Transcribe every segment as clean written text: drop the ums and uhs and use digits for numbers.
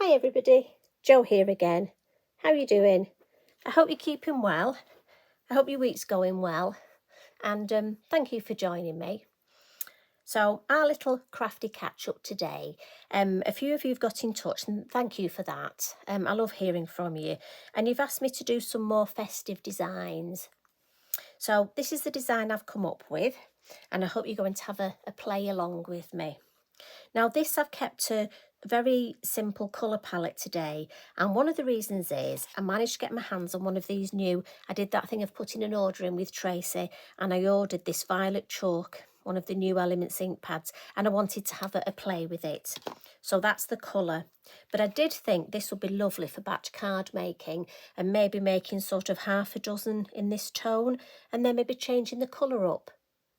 Hi everybody, Jo here again. How are you doing? I hope you're keeping well. I hope your week's going well, and thank you for joining me. So our little crafty catch up today. A few of you have got in touch and thank you for that. I love hearing from you, and you've asked me to do some more festive designs. So this is the design I've come up with, and I hope you're going to have a play along with me. Now this I've kept a very simple colour palette today, and one of the reasons is I managed to get my hands on one of these new, I did that thing of putting an order in with Tracy, and I ordered this violet chalk, one of the new Elements ink pads, and I wanted to have a play with it. So that's the colour. But I did think this would be lovely for batch card making, and maybe making sort of half a dozen in this tone, and then maybe changing the colour up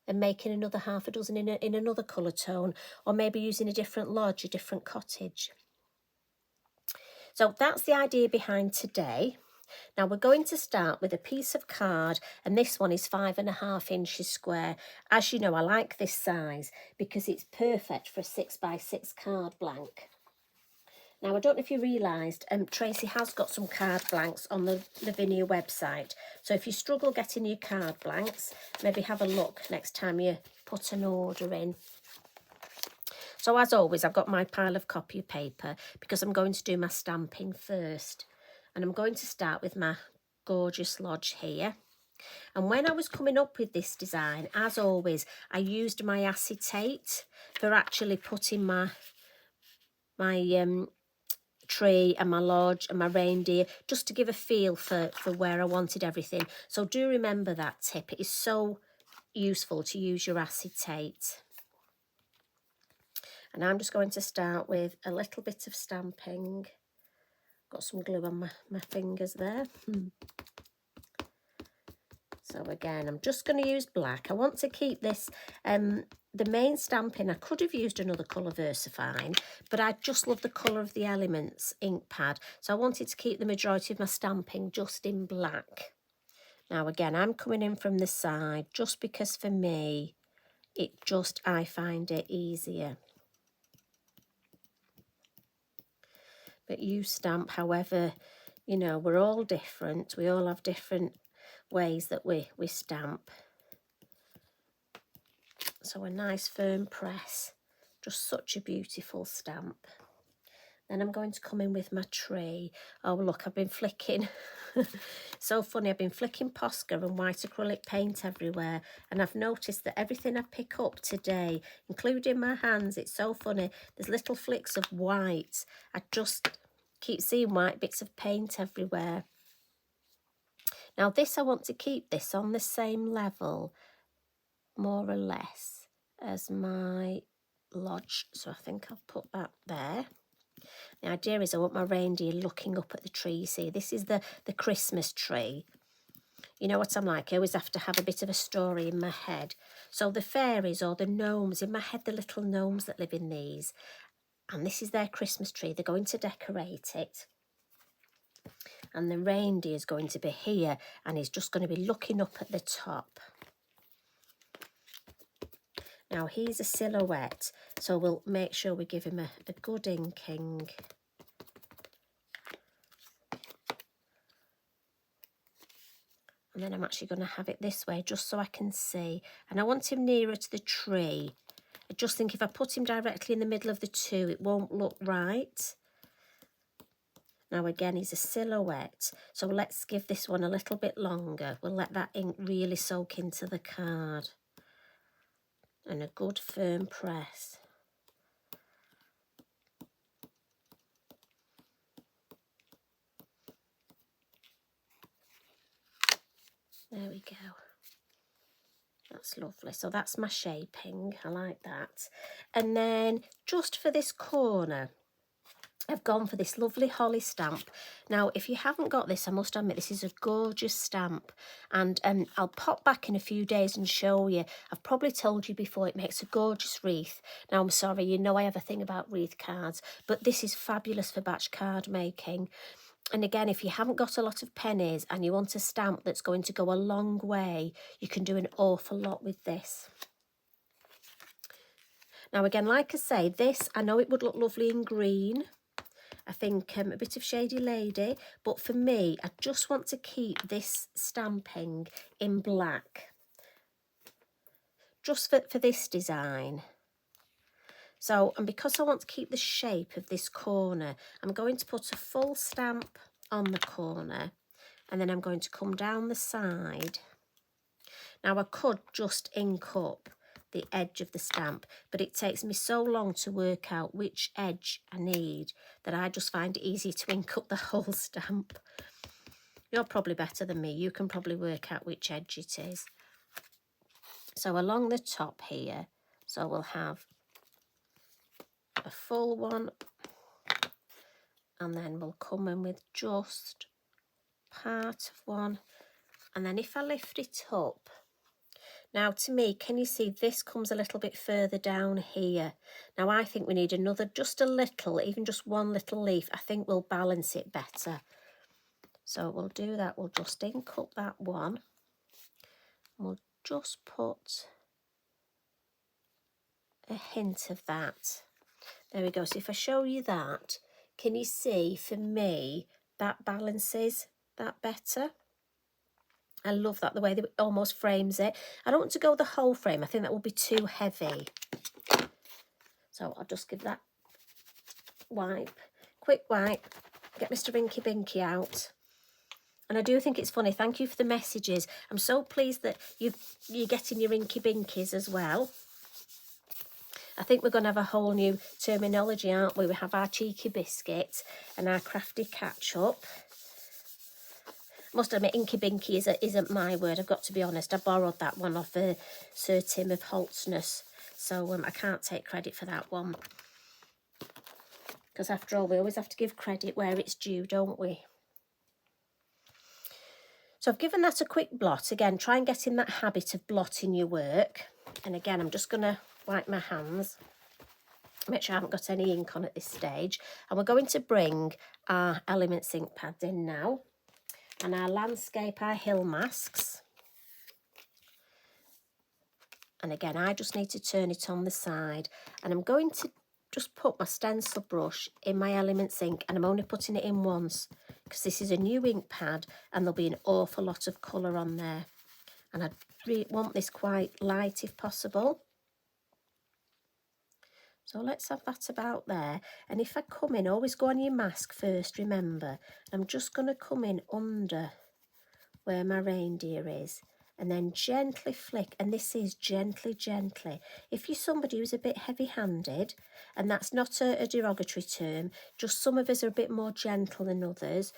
and making another half a dozen in another colour tone, or maybe using a different lodge, a different cottage. So that's the idea behind today. Now we're going to start with a piece of card, and this one is 5.5 inches square. As you know, I like this size because it's perfect for a 6x6 card blank. Now, I don't know if you realised, Tracy has got some card blanks on the Lavinia website. So if you struggle getting your card blanks, maybe have a look next time you put an order in. So as always, I've got my pile of copy paper because I'm going to do my stamping first. And I'm going to start with my gorgeous lodge here. And when I was coming up with this design, as always, I used my acetate for actually putting my tree and my lodge and my reindeer, just to give a feel for where I wanted everything. So do remember that tip. It is so useful to use your acetate. And I'm just going to start with a little bit of stamping. Got some glue on my fingers there. So again, I'm just going to use black. I want to keep this, the main stamping, I could have used another colour VersaFine, but I just love the colour of the Elements ink pad. So I wanted to keep the majority of my stamping just in black. Now again, I'm coming in from the side just because for me, I find it easier. But you stamp however, you know, we're all different. We all have different ways that we stamp. So a nice firm press, just such a beautiful stamp. Then I'm going to come in with my tree. Oh look, I've been flicking, so funny, I've been flicking Posca and white acrylic paint everywhere, and I've noticed that everything I pick up today, including my hands, it's so funny, there's little flicks of white. I just keep seeing white bits of paint everywhere. Now this, I want to keep this on the same level, more or less, as my lodge. So I think I'll put that there. The idea is I want my reindeer looking up at the tree. You see, this is the Christmas tree. You know what I'm like, I always have to have a bit of a story in my head. So the fairies or the gnomes, in my head, the little gnomes that live in these, and this is their Christmas tree. They're going to decorate it. And the reindeer is going to be here, and he's just going to be looking up at the top. Now he's a silhouette, so we'll make sure we give him a good inking. And then I'm actually going to have it this way just so I can see. And I want him nearer to the tree. I just think if I put him directly in the middle of the two, it won't look right. Now again, he's a silhouette, so let's give this one a little bit longer. We'll let that ink really soak into the card. And a good firm press. There we go. That's lovely. So that's my shaping. I like that. And then just for this corner, I've gone for this lovely holly stamp. Now, if you haven't got this, I must admit, this is a gorgeous stamp. And I'll pop back in a few days and show you. I've probably told you before, it makes a gorgeous wreath. Now, I'm sorry, you know I have a thing about wreath cards, but this is fabulous for batch card making. And again, if you haven't got a lot of pennies and you want a stamp that's going to go a long way, you can do an awful lot with this. Now, again, like I say, this, I know it would look lovely in green. I think a bit of Shady Lady, but for me, I just want to keep this stamping in black, just for this design. So, and because I want to keep the shape of this corner, I'm going to put a full stamp on the corner, and then I'm going to come down the side. Now, I could just ink up the edge of the stamp, but it takes me so long to work out which edge I need that I just find it easy to ink up the whole stamp. You're probably better than me. You can probably work out which edge it is. So along the top here, so we'll have a full one, and then we'll come in with just part of one. And then if I lift it up, now to me, can you see this comes a little bit further down here? Now I think we need another, just a little, even just one little leaf. I think we'll balance it better. So we'll do that. We'll just ink up that one. We'll just put a hint of that. There we go. So if I show you that, can you see for me that balances that better? I love that, the way that it almost frames it. I don't want to go the whole frame. I think that will be too heavy. So I'll just give that quick wipe, get Mr. Inky Binky out. And I do think it's funny. Thank you for the messages. I'm so pleased that you're getting your Inky Binkies as well. I think we're going to have a whole new terminology, aren't we? We have our cheeky biscuit and our crafty catch-up. Must admit, Inky Binky isn't my word, I've got to be honest. I borrowed that one off Sir Tim of Holtzness, so I can't take credit for that one. Because after all, we always have to give credit where it's due, don't we? So I've given that a quick blot. Again, try and get in that habit of blotting your work. And again, I'm just going to wipe my hands, make sure I haven't got any ink on at this stage. And we're going to bring our Elements ink pads in now. And our landscape, our hill masks. And again, I just need to turn it on the side. And I'm going to just put my stencil brush in my Elements ink, and I'm only putting it in once because this is a new ink pad and there'll be an awful lot of colour on there. And I really want this quite light if possible. So let's have that about there. And if I come in, always go on your mask first, remember. I'm just going to come in under where my reindeer is, and then gently flick, and this is gently. If you're somebody who's a bit heavy-handed, and that's not a derogatory term, just some of us are a bit more gentle than others,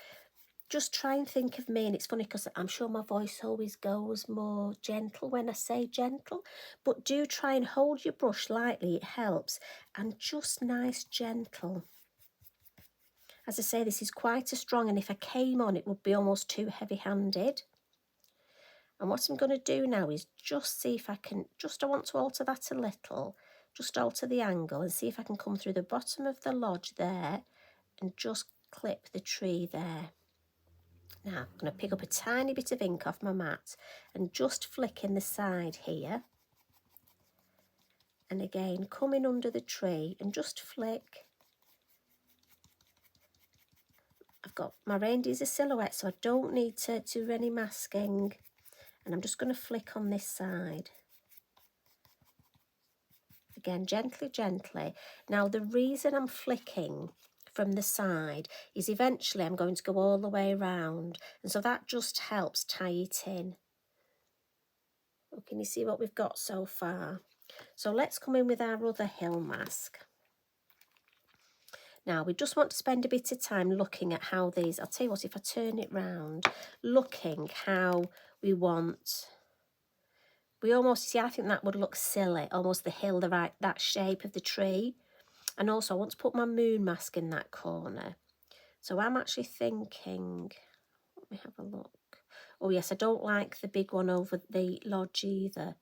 just try and think of me. And it's funny because I'm sure my voice always goes more gentle when I say gentle, but do try and hold your brush lightly, it helps, and just nice gentle. As I say, this is quite a strong, and if I came on, it would be almost too heavy-handed. And what I'm going to do now is just see if I can, I want to alter that a little, just alter the angle and see if I can come through the bottom of the lodge there and just clip the tree there. Now, I'm going to pick up a tiny bit of ink off my mat and just flick in the side here. And again, come in under the tree and just flick. I've got my reindeer's a silhouette, so I don't need to do any masking. And I'm just going to flick on this side. Again, gently. Now, the reason I'm flicking from the side is eventually I'm going to go all the way around. And so that just helps tie it in. Oh, can you see what we've got so far? So let's come in with our other hill mask. Now, we just want to spend a bit of time looking at how these, I'll tell you what, if I turn it round, looking how we want, we almost, see, I think that would look silly, almost the hill, that shape of the tree. And also, I want to put my moon mask in that corner. So I'm actually thinking, let me have a look. Oh yes, I don't like the big one over the lodge either.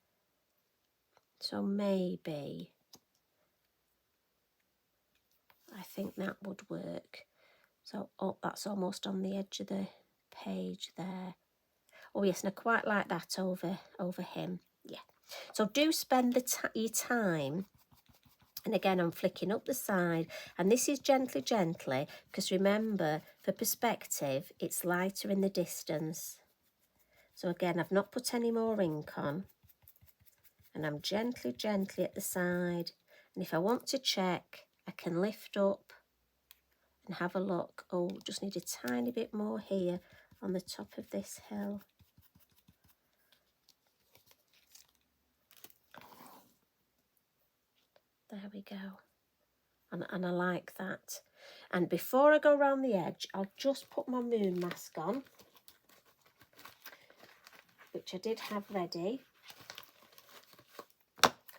So maybe, I think that would work. So, oh, that's almost on the edge of the page there. Oh yes, and I quite like that over him. Yeah. So do spend your time And again, I'm flicking up the side, and this is gently, gently, because remember, for perspective, it's lighter in the distance. So again, I've not put any more ink on, and I'm gently, gently at the side. And if I want to check, I can lift up and have a look. Oh, just need a tiny bit more here on the top of this hill. There we go. And I like that. And before I go around the edge, I'll just put my moon mask on, which I did have ready.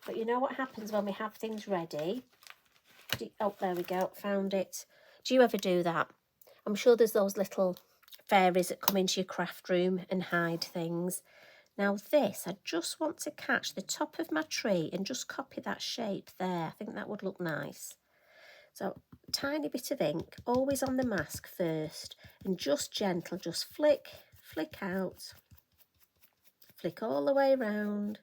But you know what happens when we have things ready? Oh, there we go, found it. Do you ever do that? I'm sure there's those little fairies that come into your craft room and hide things. Now this, I just want to catch the top of my tree and just copy that shape there. I think that would look nice. So, tiny bit of ink, always on the mask first, and just gentle, just flick out, flick all the way around.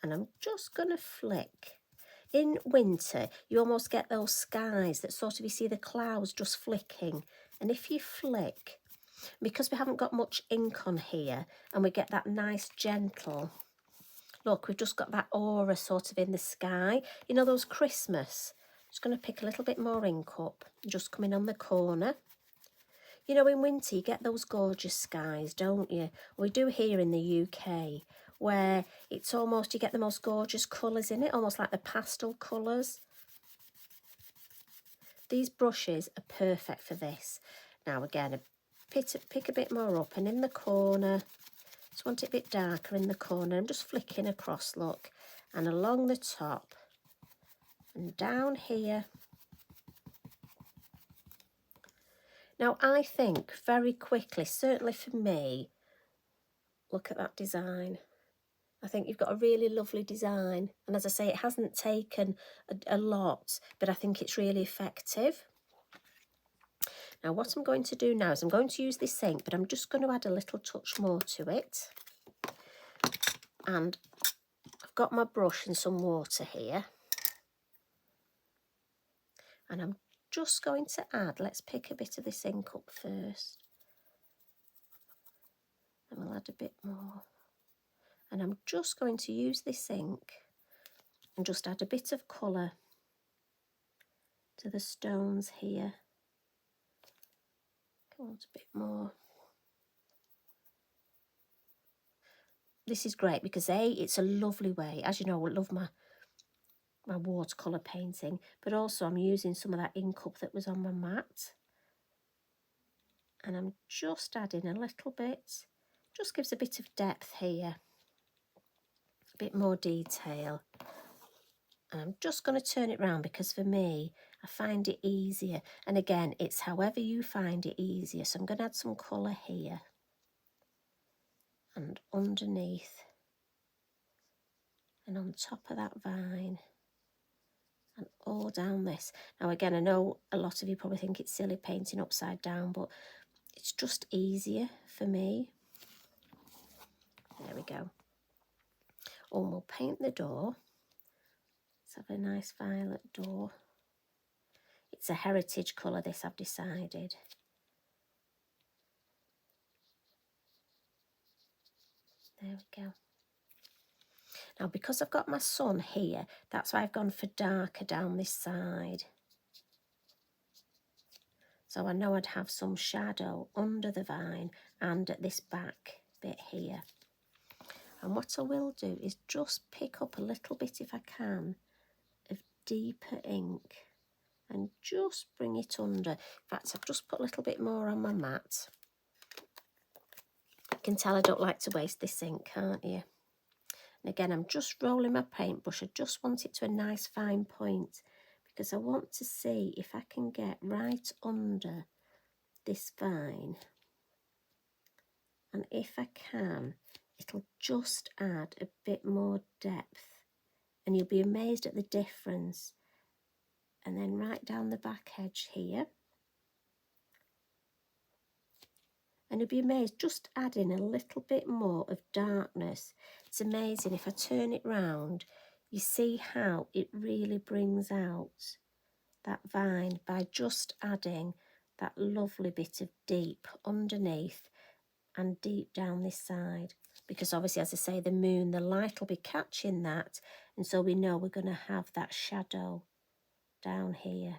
And I'm just going to flick. In winter, you almost get those skies that sort of, you see the clouds just flicking. And if you flick, because we haven't got much ink on here, and we get that nice gentle, look, we've just got that aura sort of in the sky. You know, those Christmas. Just going to pick a little bit more ink up and just come in on the corner. You know, in winter, you get those gorgeous skies, don't you? We do here in the UK, where it's almost, you get the most gorgeous colours in it, almost like the pastel colours. These brushes are perfect for this. Now again, pick a bit more up, and in the corner, just want it a bit darker in the corner. I'm just flicking across, look, and along the top and down here. Now I think very quickly, certainly for me, look at that design. I think you've got a really lovely design, and as I say, it hasn't taken a lot, but I think it's really effective. Now what I'm going to do now is I'm going to use this ink, but I'm just going to add a little touch more to it. And I've got my brush and some water here, and I'm just going to add, let's pick a bit of this ink up first, and we'll add a bit more. And I'm just going to use this ink and just add a bit of colour to the stones here. I want a bit more. This is great because it's a lovely way, as you know, I love my watercolour painting, but also I'm using some of that ink up that was on my mat, and I'm just adding a little bit, just gives a bit of depth here, a bit more detail. And I'm just going to turn it round because for me, I find it easier, and again, it's however you find it easier. So I'm going to add some colour here and underneath and on top of that vine and all down this. Now again, I know a lot of you probably think it's silly painting upside down, but it's just easier for me. There we go. Oh, and we'll paint the door. Let's have a nice violet door. It's a heritage colour, this, I've decided. There we go. Now, because I've got my sun here, that's why I've gone for darker down this side. So I know I'd have some shadow under the vine and at this back bit here. And what I will do is just pick up a little bit, if I can, of deeper ink and just bring it under. In fact, I've just put a little bit more on my mat. You can tell I don't like to waste this ink, can't you? And again, I'm just rolling my paintbrush. I just want it to a nice fine point because I want to see if I can get right under this vine. And if I can, it'll just add a bit more depth. And you'll be amazed at the difference. And then right down the back edge here. And you'll be amazed, just adding a little bit more of darkness. It's amazing. If I turn it round, you see how it really brings out that vine by just adding that lovely bit of deep underneath and deep down this side. Because obviously, as I say, the moon, the light will be catching that, and so we know we're going to have that shadow down here.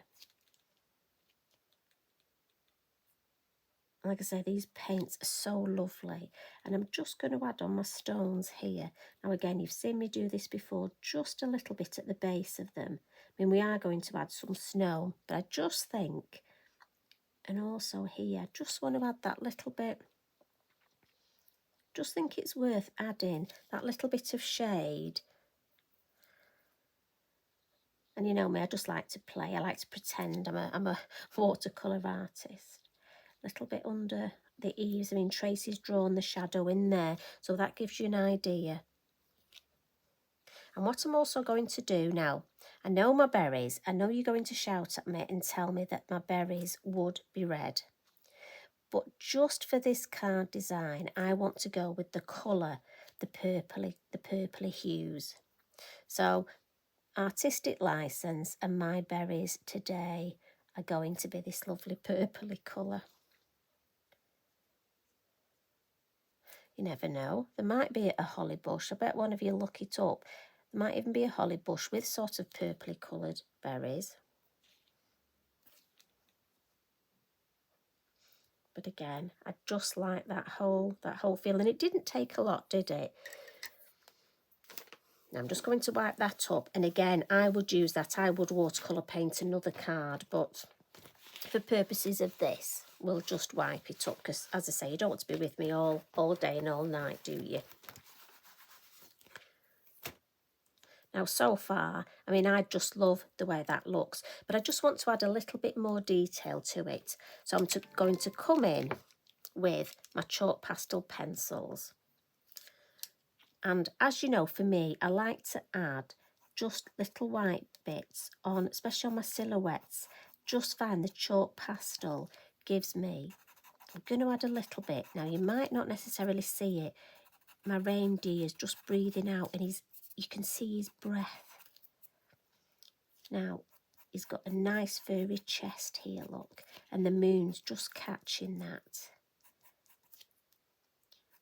Like I say, these paints are so lovely, and I'm just going to add on my stones here. Now again, you've seen me do this before, just a little bit at the base of them. I mean, we are going to add some snow, but I just think, and also here, I just want to add that little bit. Just think it's worth adding that little bit of shade. And you know me, I just like to play. I like to pretend I'm a watercolour artist. A little bit under the eaves. I mean, Tracy's drawn the shadow in there, so that gives you an idea. And what I'm also going to do now, I know my berries, I know you're going to shout at me and tell me that my berries would be red. But just for this card design, I want to go with the colour, the purpley hues. So artistic license, and my berries today are going to be this lovely purpley colour. You never know, there might be a holly bush. I bet one of you look it up. There might even be a holly bush with sort of purpley coloured berries. But again, I just like that whole feeling. It didn't take a lot, did it? Now I'm just going to wipe that up, and again, I would use that. I would watercolour paint another card, but for purposes of this, we'll just wipe it up, because as I say, you don't want to be with me all day and all night, do you? Now, so far, I mean, I just love the way that looks, but I just want to add a little bit more detail to it. So I'm going to come in with my chalk pastel pencils. And as you know, for me, I like to add just little white bits on, especially on my silhouettes. Just find the chalk pastel gives me. I'm going to add a little bit. Now, you might not necessarily see it. My reindeer is just breathing out, and you can see his breath. Now, he's got a nice furry chest here, look, and the moon's just catching that.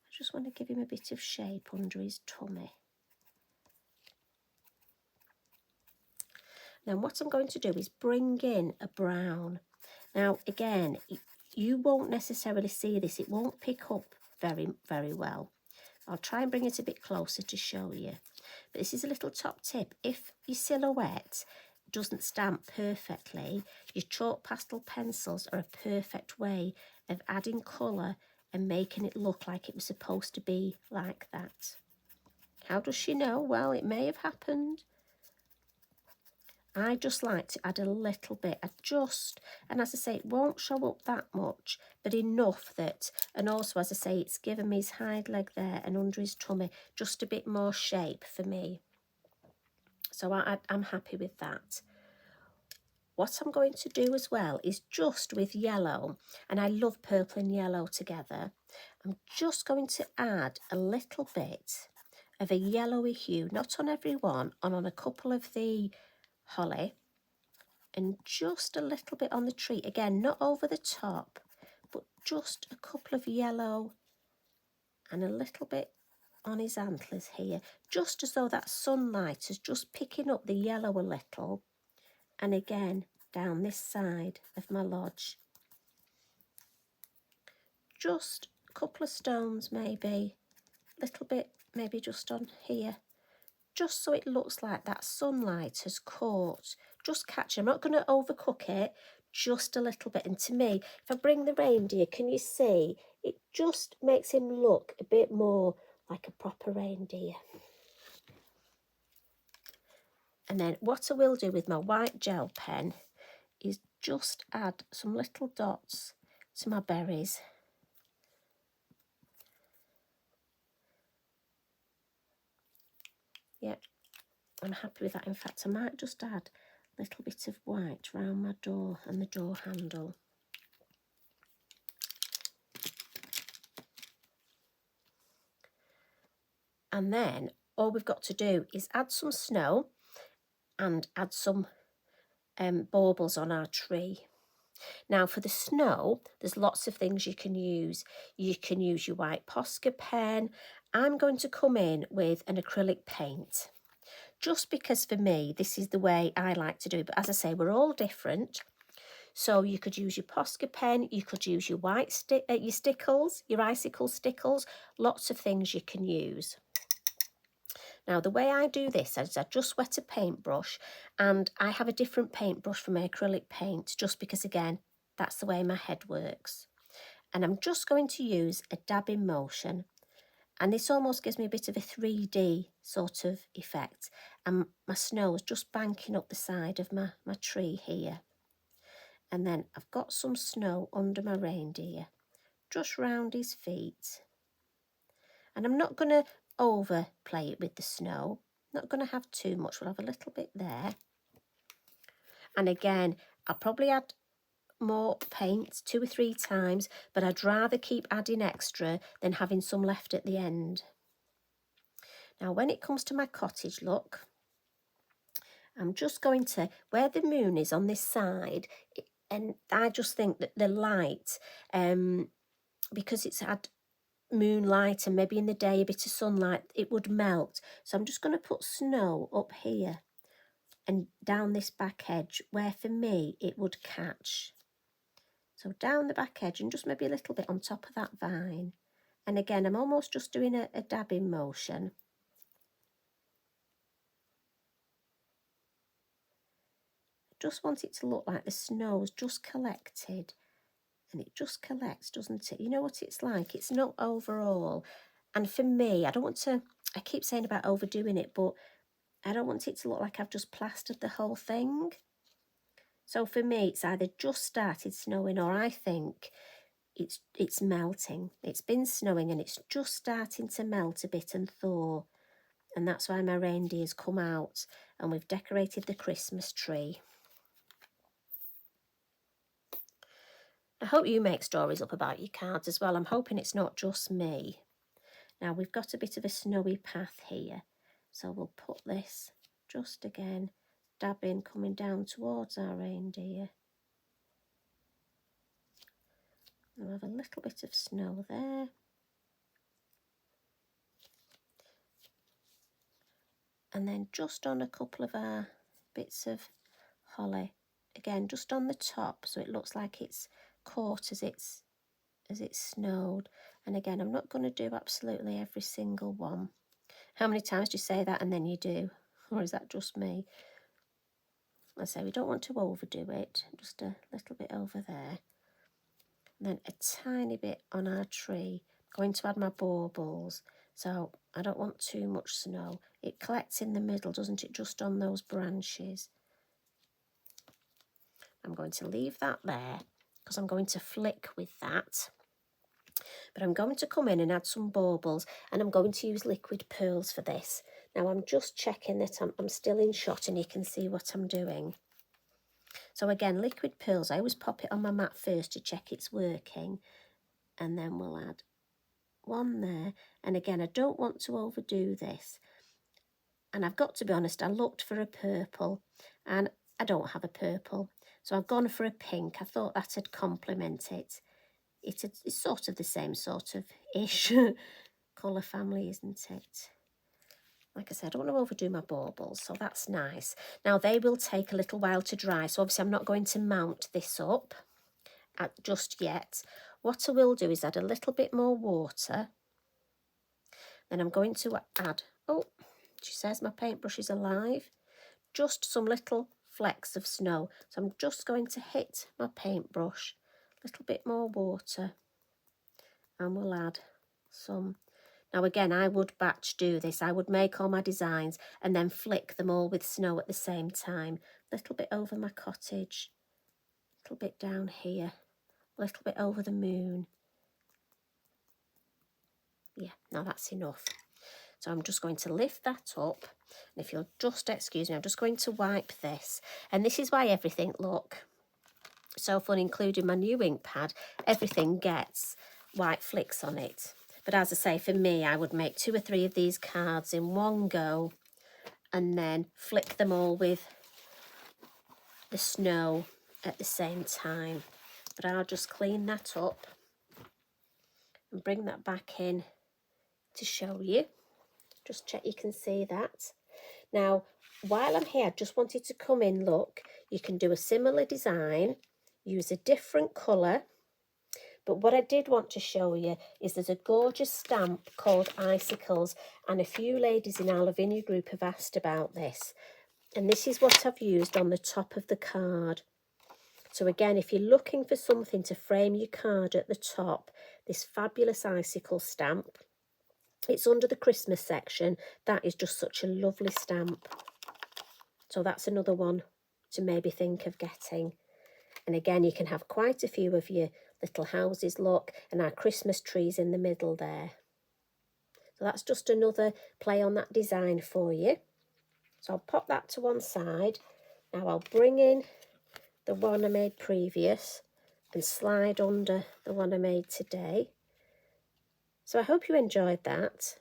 I just want to give him a bit of shape under his tummy. Now what I'm going to do is bring in a brown. Now again, you won't necessarily see this. It won't pick up very well. I'll try and bring it a bit closer to show you. But this is a little top tip. If your silhouette doesn't stamp perfectly, your chalk pastel pencils are a perfect way of adding colour and making it look like it was supposed to be like that. How does she know? Well, it may have happened. I just like to add a little bit, and as I say, it won't show up that much, but enough that, and also as I say, it's given me his hind leg there and under his tummy, just a bit more shape for me. So I'm happy with that. What I'm going to do as well is just with yellow, and I love purple and yellow together, I'm just going to add a little bit of a yellowy hue, not on every one, on a couple of the holly, and just a little bit on the tree. Again, not over the top, but just a couple of yellow and a little bit on his antlers here, just as though that sunlight is just picking up the yellow a little. And again, down this side of my lodge. Just a couple of stones maybe, a little bit maybe just on here, just so it looks like that sunlight has caught. Just catch it. I'm not going to overcook it, just a little bit. And to me, if I bring the reindeer, can you see? It just makes him look a bit more like a proper reindeer. And then what I will do with my white gel pen is just add some little dots to my berries. Yep, I'm happy with that. In fact, I might just add a little bit of white around my door and the door handle. And then all we've got to do is add some snow and add some baubles on our tree. Now for the snow, there's lots of things you can use. You can use your white Posca pen. I'm going to come in with an acrylic paint, just because for me, this is the way I like to do it. But as I say, we're all different. So you could use your Posca pen, you could use your your stickles, your icicle stickles, lots of things you can use. Now the way I do this is I just wet a paintbrush, and I have a different paintbrush for my acrylic paint, just because again, that's the way my head works. And I'm just going to use a dabbing motion, and this almost gives me a bit of a 3D sort of effect. And my snow is just banking up the side of my tree here. And then I've got some snow under my reindeer, just round his feet. And I'm not going to overplay it with the snow. Not going to have too much. We'll have a little bit there. And again, I'll probably add more paint 2 or 3 times, but I'd rather keep adding extra than having some left at the end. Now, when it comes to my cottage look, I'm just going to, where the moon is on this side, and I just think that the light, because it's had moonlight and maybe in the day a bit of sunlight, it would melt. So I'm just going to put snow up here and down this back edge where for me it would catch. So down the back edge and just maybe a little bit on top of that vine. And again, I'm almost just doing a dabbing motion. Just want it to look like the snow's just collected, and it just collects, doesn't it? You know what it's like, it's not overall. And for me, I don't want to, I keep saying about overdoing it, but I don't want it to look like I've just plastered the whole thing. So for me, it's either just started snowing, or I think it's melting. It's been snowing and it's just starting to melt a bit and thaw. And that's why my reindeer's come out and we've decorated the Christmas tree. I hope you make stories up about your cards as well. I'm hoping it's not just me. Now we've got a bit of a snowy path here, so we'll put this just again, dabbing, coming down towards our reindeer. We'll have a little bit of snow there. And then just on a couple of our bits of holly, again just on the top, so it looks like it's caught as it's snowed. And again, I'm not going to do absolutely every single one. How many times do you say that and then you do? Or is that just me? I say we don't want to overdo it, just a little bit over there. And then a tiny bit on our tree. I'm going to add my baubles, so I don't want too much snow. It collects in the middle, doesn't it, just on those branches. I'm going to leave that there because I'm going to flick with that. But I'm going to come in and add some baubles, and I'm going to use liquid pearls for this. Now I'm just checking that I'm still in shot and you can see what I'm doing. So again, liquid pearls, I always pop it on my mat first to check it's working, and then we'll add one there. And again, I don't want to overdo this. And I've got to be honest, I looked for a purple and I don't have a purple. So I've gone for a pink. I thought that would complement it. It's sort of the same sort of ish colour family, isn't it? Like I said, I don't want to overdo my baubles, so that's nice. Now they will take a little while to dry, so obviously I'm not going to mount this up just yet. What I will do is add a little bit more water. Then I'm going to add, oh, she says my paintbrush is alive, just some little flecks of snow. So I'm just going to hit my paintbrush, a little bit more water, and we'll add some. Now again, I would batch do this. I would make all my designs and then flick them all with snow at the same time. A little bit over my cottage, a little bit down here, a little bit over the moon. Yeah, now that's enough. So I'm just going to lift that up. And if you'll just excuse me, I'm just going to wipe this. And this is why everything, look, so fun, including my new ink pad, everything gets white flicks on it. But as I say, for me, I would make 2 or 3 of these cards in one go and then flick them all with the snow at the same time. But I'll just clean that up and bring that back in to show you. Just check you can see that. Now, while I'm here, I just wanted to come in, look, you can do a similar design, use a different colour, but what I did want to show you is there's a gorgeous stamp called Icicles, and a few ladies in our Lavinia group have asked about this. And this is what I've used on the top of the card. So again, if you're looking for something to frame your card at the top, this fabulous icicle stamp, it's under the Christmas section. That is just such a lovely stamp. So that's another one to maybe think of getting. And again, you can have quite a few of your little houses, look, and our Christmas trees in the middle there. So that's just another play on that design for you. So I'll pop that to one side. Now I'll bring in the one I made previous and slide under the one I made today. So I hope you enjoyed that.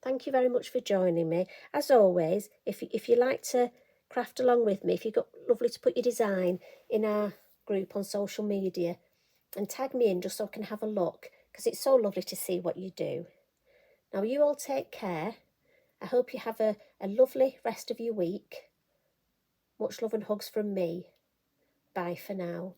Thank you very much for joining me. As always, if you like to craft along with me, if you've got lovely to put your design in our group on social media and tag me in just so I can have a look, because it's so lovely to see what you do. Now you all take care. I hope you have a lovely rest of your week. Much love and hugs from me. Bye for now.